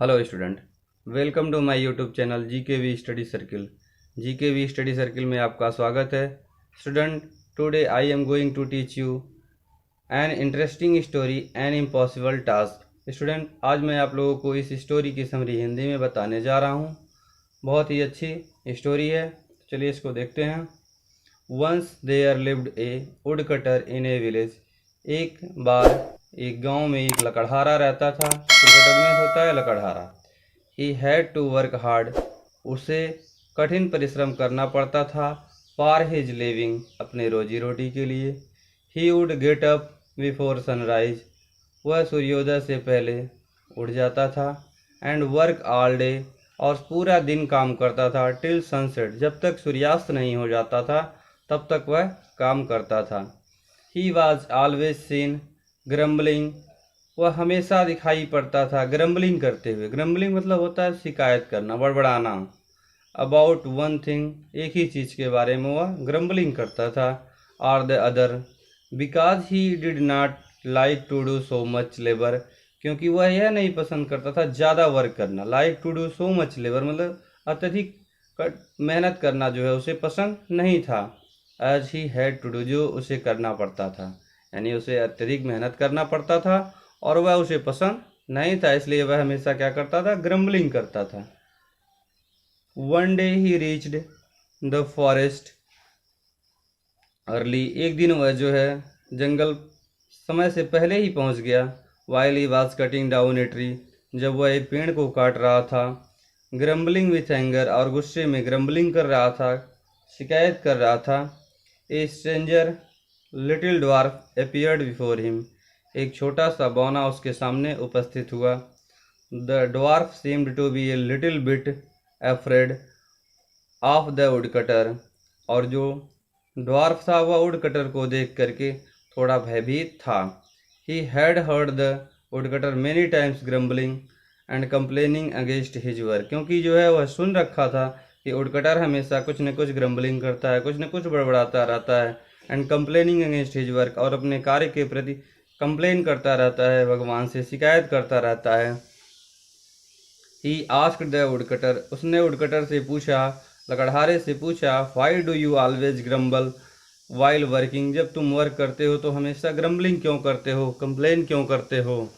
Hello student, welcome to my YouTube channel GKV study circle. GKV study circle में आपका स्वागत है। Student, today I am going to teach you an interesting story an impossible task. Student, आज मैं आप लोगों को इस स्टोरी की समरी हिंदी में बताने जा रहा हूँ। बहुत ही अच्छी स्टोरी है, चलिए इसको देखते हैं। Once there lived a wood cutter in a village. एक बार एक गांव में एक लकड़हारा रहता था। क्रिकेटर में होता है लकड़हारा। He had to work hard. उसे कठिन परिश्रम करना पड़ता था। फॉर हिज लिविंग, अपने रोजी रोटी के लिए। He would get up before sunrise. वह सूर्योदय से पहले उठ जाता था। एंड वर्क ऑल डे, और पूरा दिन काम करता था। टिल सनसेट, जब तक सूर्यास्त नहीं हो जाता था तब तक वह काम करता था। He was always seen grumbling. वह हमेशा दिखाई पड़ता था ग्रम्बलिंग करते हुए। ग्रम्बलिंग मतलब होता है शिकायत करना, बड़बड़ाना। अबाउट वन थिंग, एक ही चीज़ के बारे में वह ग्रम्बलिंग करता था। और the other, because he did not like to do so much labour, क्योंकि वह यह नहीं पसंद करता था ज़्यादा वर्क करना। Like to do so much labour मतलब अत्यधिक मेहनत करना जो है उसे पसंद नहीं था। As he had to do, जो उसे करना पड़ता था, यानी उसे अत्यधिक मेहनत करना पड़ता था और वह उसे पसंद नहीं था, इसलिए वह हमेशा क्या करता था, ग्रम्बलिंग करता था। One day he reached the forest early. एक दिन वह जो है जंगल समय से पहले ही पहुंच गया। While he was cutting down a tree, जब वह एक पेड़ को काट रहा था। ग्रम्बलिंग विथ एंगर, और गुस्से में ग्रम्बलिंग कर रहा था, शिकायत कर रहा था। A stranger little dwarf appeared before him. एक छोटा सा बौना उसके सामने उपस्थित हुआ। The dwarf seemed to be a little bit afraid of the woodcutter, और जो ड्वार्फ था वह वुडकटर को देख करके थोड़ा भयभीत था। He had heard the woodcutter many times grumbling and complaining against his work, क्योंकि जो है वह सुन रखा था कि वुडकटर हमेशा कुछ न कुछ ग्रम्बलिंग करता है, कुछ न कुछ बड़बड़ाता रहता है। And complaining against his work, और अपने कार्य के प्रति कंप्लेन करता रहता है, भगवान से शिकायत करता रहता है। ही आस्क्ड द वुडकटर, उसने वुडकटर से पूछा, लकड़हारे से पूछा, why do you always grumble while working, जब तुम वर्क करते हो तो हमेशा ग्रम्बलिंग क्यों करते हो, कंप्लेन क्यों करते हो।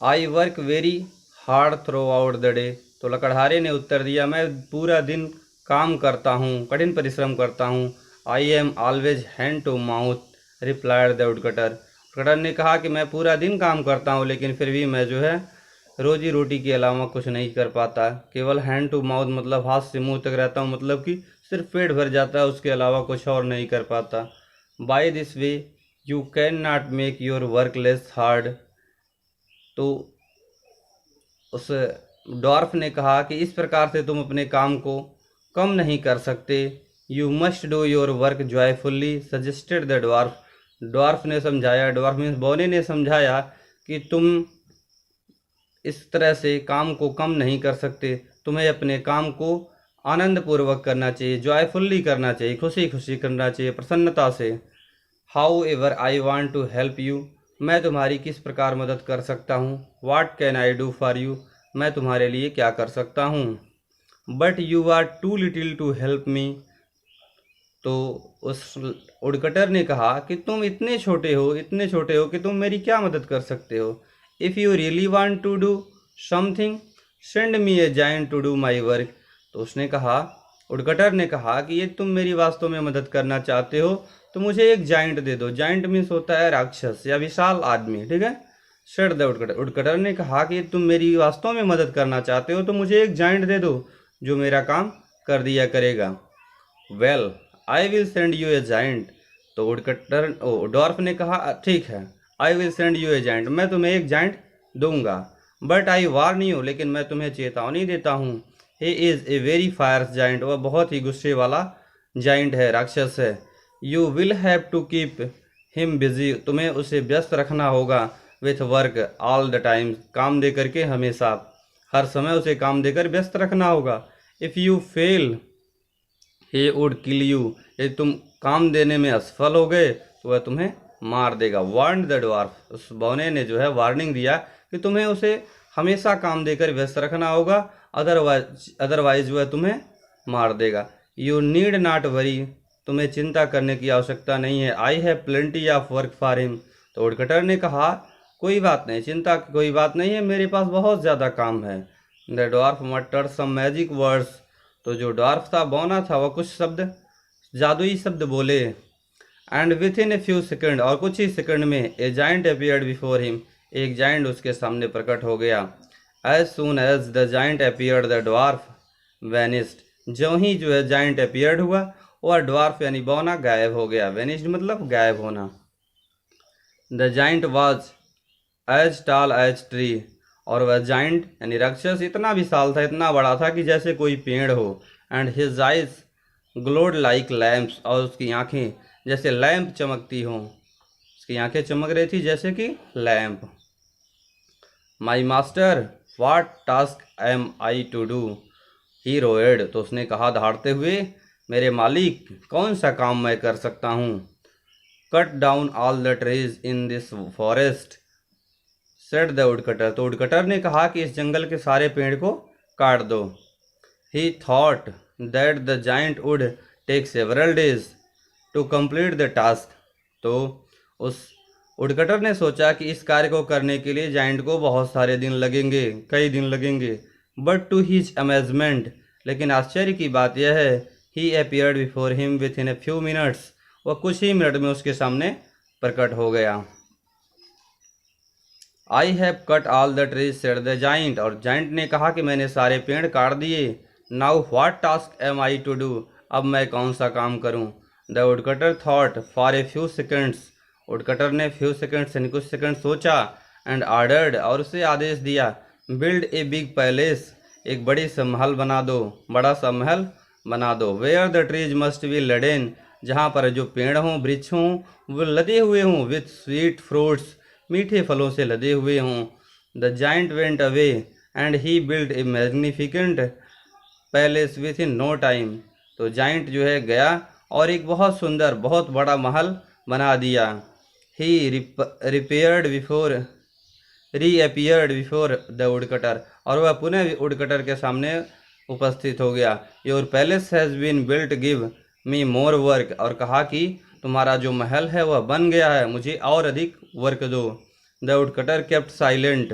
I work very hard through out the day, तो लकड़हारे ने उत्तर दिया, मैं पूरा दिन काम करता हूँ, कठिन परिश्रम करता हूँ। I am always hand to mouth, replied the woodcutter. Woodcutter ने कहा कि मैं पूरा दिन काम करता हूँ लेकिन फिर भी मैं जो है रोजी रोटी के अलावा कुछ नहीं कर पाता। केवल हैंड टू माउथ मतलब हाथ से मुंह तक रहता हूँ, मतलब कि सिर्फ पेट भर जाता है, उसके अलावा कुछ और नहीं कर पाता। By this way you can not make your work less hard, तो उस डॉर्फ ने कहा कि इस प्रकार से तुम अपने काम को कम नहीं कर सकते। You must do your work joyfully, suggested the dwarf. Dwarf ने समझाया, डॉर्फ मीन्स बौने ने समझाया कि तुम इस तरह से काम को कम नहीं कर सकते, तुम्हें अपने काम को आनंद पूर्वक करना चाहिए, जॉयफुल्ली करना चाहिए, खुशी खुशी करना चाहिए, प्रसन्नता से। However I want to help you, मैं तुम्हारी किस प्रकार मदद कर सकता हूँ। What can I do for you, मैं तुम्हारे लिए क्या कर सकता हूँ। But you are too little to help me, तो उस वुडकटर ने कहा कि तुम इतने छोटे हो, इतने छोटे हो कि तुम मेरी क्या मदद कर सकते हो। If you really want to do something send me a giant to do my work, तो उसने कहा, वुडकटर ने कहा कि ये तुम मेरी वास्तव में मदद करना चाहते हो तो मुझे एक जायंट दे दो। जायंट मीन्स होता है राक्षस या विशाल आदमी, ठीक है। सेड द वुडकटर, वुडकटर ने कहा कि तुम मेरी वास्तव में मदद करना चाहते हो तो मुझे एक जायंट दे दो जो मेरा काम कर दिया करेगा। Well I will send U A giant, तो वुडकटर डॉर्फ ने कहा ठीक है, I will send U A giant, मैं तुम्हें एक जायंट दूंगा। बट आई वार्न यू, लेकिन मैं तुम्हें चेतावनी देता हूँ। He is a very fierce giant, वह बहुत ही गुस्से वाला जायंट है, राक्षस है। You will have to keep him busy, तुम्हें उसे व्यस्त रखना होगा। With work all the time, काम दे करके हमेशा, हर समय उसे काम देकर व्यस्त रखना होगा। If you fail he would kill you, यदि तुम काम देने में असफल हो गए तो वह तुम्हें मार देगा। वार्न द ड्वार्फ, उस बौने ने जो है वार्निंग दिया कि तुम्हें उसे हमेशा काम देकर व्यस्त रखना होगा, अदरवाइज वह तुम्हें मार देगा। यू नीड नॉट वरी, तुम्हें चिंता करने की आवश्यकता नहीं है। I have plenty of work for him, तो वुडकटर ने कहा कोई बात नहीं, चिंता की कोई बात नहीं है, मेरे पास बहुत ज़्यादा काम है। The dwarf muttered some magic words, तो जो ड्वार्फ था, बौना था, वह कुछ शब्द, जादुई शब्द बोले। And within a few second, और कुछ ही सेकंड में, a giant appeared before him, एक जाइंट उसके सामने प्रकट हो गया। As soon as the giant appeared the dwarf vanished, जो ही जो है जाइंट अपीयर्ड हुआ, वह ड्वार्फ यानी बौना गायब हो गया। वेनिस्ड मतलब गायब होना। The giant was as tall as tree, और वह जाइंट यानी राक्षस इतना विशाल था, इतना बड़ा था कि जैसे कोई पेड़ हो। And his eyes glowed like lamps, और उसकी आंखें जैसे लैंप चमकती हों, उसकी आंखें चमक रही थी जैसे कि lamp. My master what task am I to do, he roared, तो उसने कहा दहाड़ते हुए, मेरे मालिक कौन सा काम मैं कर सकता हूँ। Cut down all the trees in this forest, said the woodcutter, तो वुडकटर ने कहा कि इस जंगल के सारे पेड़ को काट दो। He thought that the giant would take several days to complete the task, तो उस वुडकटर ने सोचा कि इस कार्य को करने के लिए जाइंट को बहुत सारे दिन लगेंगे, कई दिन लगेंगे। बट टू हिज अमेजमेंट, लेकिन आश्चर्य की बात यह है, he appeared before him within a few minutes, वह कुछ ही मिनट में उसके सामने प्रकट हो गया। I have cut all the trees said the giant, और जाइंट ने कहा कि मैंने सारे पेड़ काट दिए। Now what task am I to do, अब मैं कौन सा काम करूं। The woodcutter thought for a few seconds, woodcutter ने फ्यू सेकेंड्स यानी कुछ सेकंड सोचा। एंड ऑर्डर्ड, और उसे आदेश दिया, बिल्ड ए बिग पैलेस, एक बड़ी सा महल बना दो, बड़ा सा महल बना दो। Where the trees must be laden, जहाँ पर जो पेड़ हों, वृक्ष हों, वो लदे हुए हों, विथ स्वीट फ्रूट्स, मीठे फलों से लदे हुए हों। The giant went away and he build a magnificent palace within no time, तो जाइंट जो है गया और एक बहुत सुंदर, बहुत बड़ा महल बना दिया। He repaired before reappeared before the woodcutter, और वह पुनः वुडकटर के सामने उपस्थित हो गया। Your palace has been built, give me more work, और कहा कि तुम्हारा जो महल है वह बन गया है, मुझे और अधिक वर्क दो। The woodcutter kept silent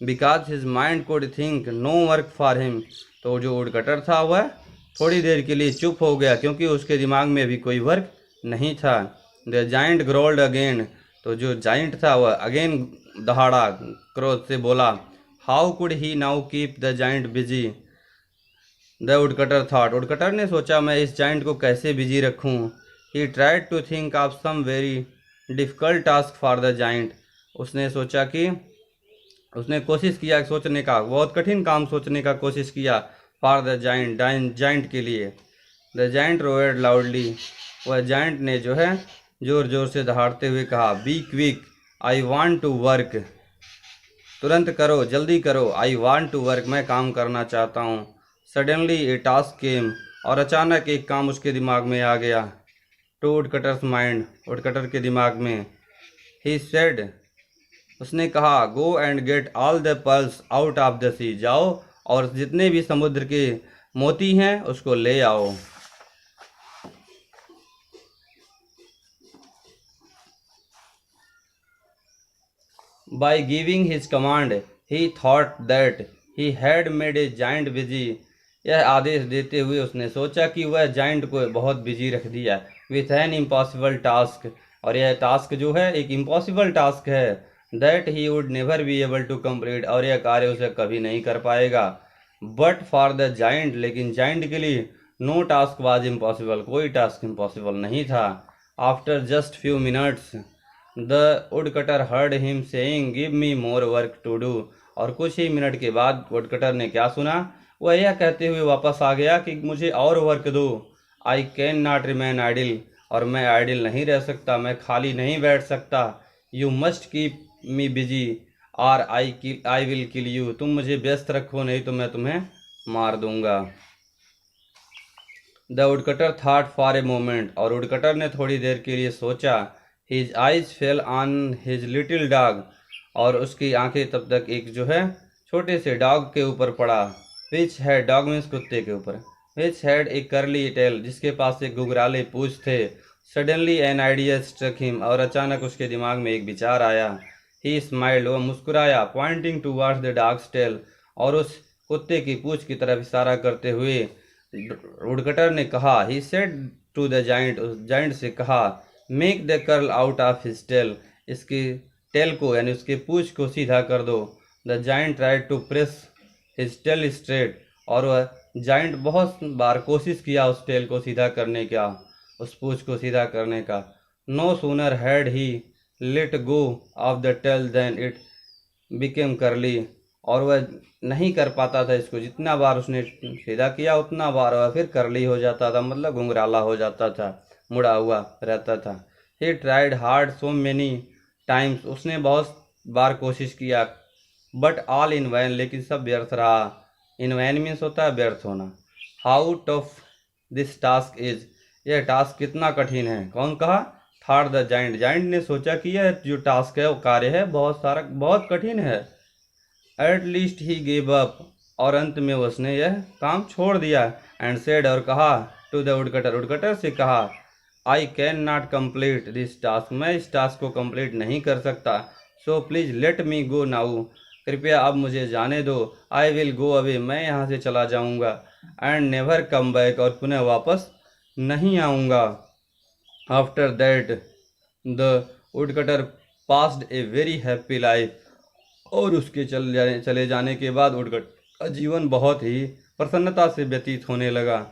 because his mind could think no work for him, तो जो वुडकटर था वह थोड़ी देर के लिए चुप हो गया, क्योंकि उसके दिमाग में भी कोई वर्क नहीं था। द जाइंट ग्रोल्ड अगेन, तो जो जाइंट था वह अगेन दहाड़ा, क्रोध से बोला। How could he now keep the giant busy, the woodcutter thought, woodcutter ने सोचा मैं इस जाइंट को कैसे बिजी रखूं। He tried to think of some very difficult task for the giant, उसने सोचा कि उसने कोशिश किया सोचने का, बहुत कठिन काम सोचने का कोशिश किया, फॉर द जाइंट के लिए। द जाइंट रोयड लाउडली, वह जाइंट ने जो है जोर जोर से दहाड़ते हुए कहा, be quick I want to work, तुरंत करो, जल्दी करो, आई वांट टू वर्क, मैं काम करना चाहता हूँ। सडनली ए टास्क केम, और अचानक एक काम उसके दिमाग में आ गया। टू वुडकटर्स माइंड, वुडकटर के दिमाग में। ही सेड, उसने कहा, go and get all the pearls out of the sea, जाओ और जितने भी समुद्र के मोती हैं उसको ले आओ। By giving his command, he thought that he had made a giant busy, यह आदेश देते हुए उसने सोचा कि वह जाइंट को बहुत बिजी रख दिया, विथ एन इम्पॉसिबल टास्क, और यह टास्क जो है एक इम्पॉसिबल टास्क है, that he would never be able to complete, और यह कार्य उसे कभी नहीं कर पाएगा। बट फॉर द जाइंट, लेकिन जाइंट के लिए, नो टास्क वाज इम्पॉसिबल, कोई टास्क इम्पॉसिबल नहीं था। After just few minutes the woodcutter heard him saying, give me more work to do, और कुछ ही मिनट के बाद वुडकटर ने क्या सुना, वह यह कहते हुए वापस आ गया कि मुझे और वर्क दो। I can not remain idol, और मैं आइडिल नहीं रह सकता, मैं खाली नहीं बैठ सकता। You must keep me busy और आई विल किल यू, तुम मुझे व्यस्त रखो, नहीं तो मैं तुम्हें मार दूंगा। The woodcutter thought for a moment, और वुडकटर ने थोड़ी देर के लिए सोचा। His eyes fell on his little dog, और उसकी आंखें तब तक एक जो है छोटे से डॉग के ऊपर पड़ा। विच हैड, डॉग मीन्स कुत्ते के ऊपर, which had a curly tail, जिसके पास एक घुघराले पूंछ थे। Suddenly an idea struck him, और अचानक उसके दिमाग में एक विचार आया। ही स्माइल्ड, वह मुस्कुराया, pointing towards the dog's tail, और उस कुत्ते की पूंछ की तरफ इशारा करते हुए वुडकटर ने कहा। He said to the giant, उस जाइंट से कहा, make the curl out of his tail, इसकी टेल को यानी उसके पूंछ को सीधा कर दो। The giant tried to press his tail straight, और वह जाइंट बहुत बार कोशिश किया उस टेल को सीधा करने का, उस पूंछ को सीधा करने का। No sooner had he let go of the tail then it became curly, और वह नहीं कर पाता था इसको, जितना बार उसने सीधा किया उतना बार वह फिर करली हो जाता था, मतलब घुंघराला हो जाता था, मुड़ा हुआ रहता था। He tried hard so many times, उसने बहुत बार कोशिश किया, बट ऑल इन वैन, लेकिन सब व्यर्थ रहा। इन वैन मीन्स होता है व्यर्थ होना। How tough this task is, यह टास्क कितना कठिन है। कौन कहा? थॉट द जाइंट, जाइंट ने सोचा कि यह जो टास्क है वो कार्य है बहुत कठिन है। At least he give up, और अंत में उसने यह काम छोड़ दिया। एंड सेड, और कहा, टू द वुडकटर, वुडकटर से कहा, I can not complete this task, मैं इस टास्क को कंप्लीट नहीं कर सकता। So please let me go now, कृपया अब मुझे जाने दो। आई विल गो अवे, मैं यहाँ से चला जाऊँगा। एंड नेवर कम बैक, और पुनः वापस नहीं आऊँगा। After that the woodcutter passed a very happy life, और उसके चले जाने के बाद वुडकट का जीवन बहुत ही प्रसन्नता से व्यतीत होने लगा।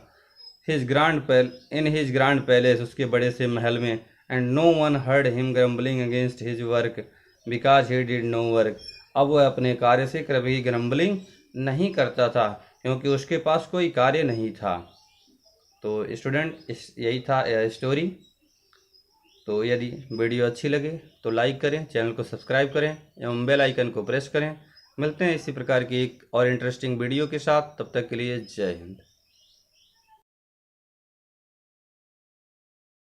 इन हिज ग्रांड पैलेस, उसके बड़े से महल में। And no one heard him grumbling against his work because he did no work, अब वह अपने कार्य से कभी ग्रम्बलिंग नहीं करता था क्योंकि उसके पास कोई कार्य नहीं था। तो स्टूडेंट यही था स्टोरी। तो यदि वीडियो अच्छी लगे तो लाइक करें, चैनल को सब्सक्राइब करें एवं बेल आइकन को प्रेस करें। मिलते हैं इसी प्रकार की एक और इंटरेस्टिंग वीडियो के साथ, तब तक के लिए जय हिंद।